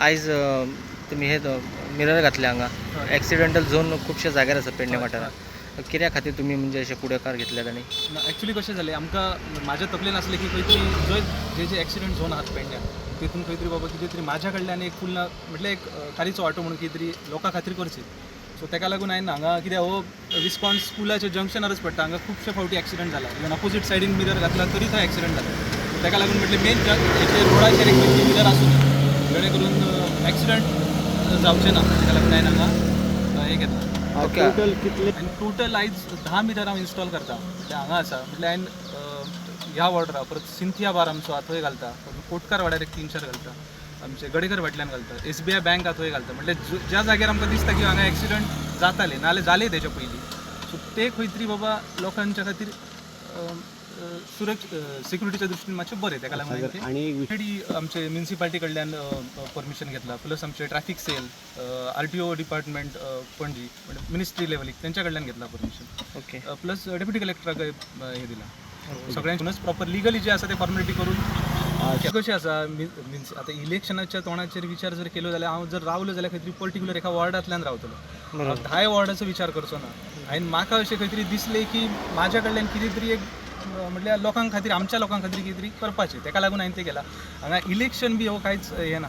आयज तुमी हे मिरर घातले हांगा एक्सिडेंटल झोन खुबशे जाग्यार आसा पेडणे वाठारात कित्या खातीर तुमी म्हणजे अशे फुडाकार घेतल्यात आनी ॲक्च्युली कशें जालें आमकां म्हाज्या तकलेन आसलें की खंय तरी जे जे एक्सिडेंट झोन आहात पेडण्या तितून खंय तरी बाबा कितें तरी म्हाज्या कडल्यान एक फुल म्हटल्यार एक कारीचो वांटो म्हणून कितें तरी लोकां खातीर करची. सो तेका लागून हांवें हांगा कित्याक हो रिस्पॉन्स स्कुलाच्या जंक्शनारच पडटा हांगा खुबशे फावटी एक्सिडेंट जाला इवन अपोजीट सायडीन मिरर घातला तरी थंय एक्सिडेंट जाता. तेका लागून म्हटलें मेन हेचेर रोडाचेर एक खंयची मिरर आसूं जेणे करून एक्सिडेंट जावचे ना. तेका लागून हांवें हांगा हे घेतला. टोटल कितले टोटल आयज 10 मिरर हांव इन्स्टॉल करता ते हांगा आसा म्हटल्यार हांवें ह्या वॉर्डरा परत सिंथिया बार आमचो आहा थंय घालता कोटकार वाड्यार एक 3-4 घालता आमचे गडेकर फाटल्यान घालता SBI बँक आहा थंय घालता म्हटल्यार ज्या जाग्यार आमकां दिसता की हांगा एक्सिडेंट जाताले नाजाल्यार जाले तेच्या पयलीं सो ते खंय तरी बाबा लोकांच्या खातीर सिक्युरिटीच्या दृश्टीन मातशें बरें. तेका लागून ऑलरेडी आमचे म्युनिसिपालिटी कडल्यान परमिशन घेतला प्लस आमचे traffic cell RTO department Panaji ministry लेवलीक तेंच्या कडल्यान घेतला परमिशन. ओके प्लस डेप्युटी कलेक्टराक हे दिला. सगळ्यांकूनच प्रॉपर लिगली जे आसा ते फॉर्मेलिटी करून कशें आसा मिन्स आतां इलेक्शनाच्या तोंडाचेर विचार जर केलो जाल्यार हांव जर रावलो जाल्यार खंय तरी पर्टिक्युलर एका वॉर्डांतल्यान रावतलो 10 वॉर्डाचो विचार करचो ना. हांवें म्हाका अशें खंय तरी दिसलें की म्हाज्या कडल्यान कितें तरी एक म्हटल्यार लोकां खातीर आमच्या लोकां खातीर कितें तरी करपाचें तेका लागून हांवें तें केलां. हांगा इलेक्शन बी हो कांयच हें ना.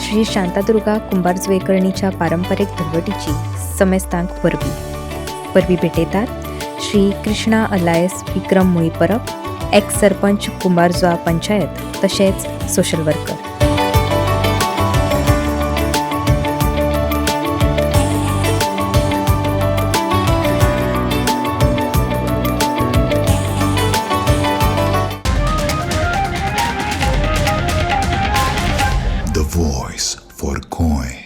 श्री शांतादुर्गा कुंभारजुवेकर्णीच्या पारंपरीक धगवटीची समेस्तांक परबी भेटयतात श्री कृष्णा अलायस विक्रम मुळी परब एक्स सरपंच कुंभारजुवा पंचायत तशेंच social worker. The voice for Coin.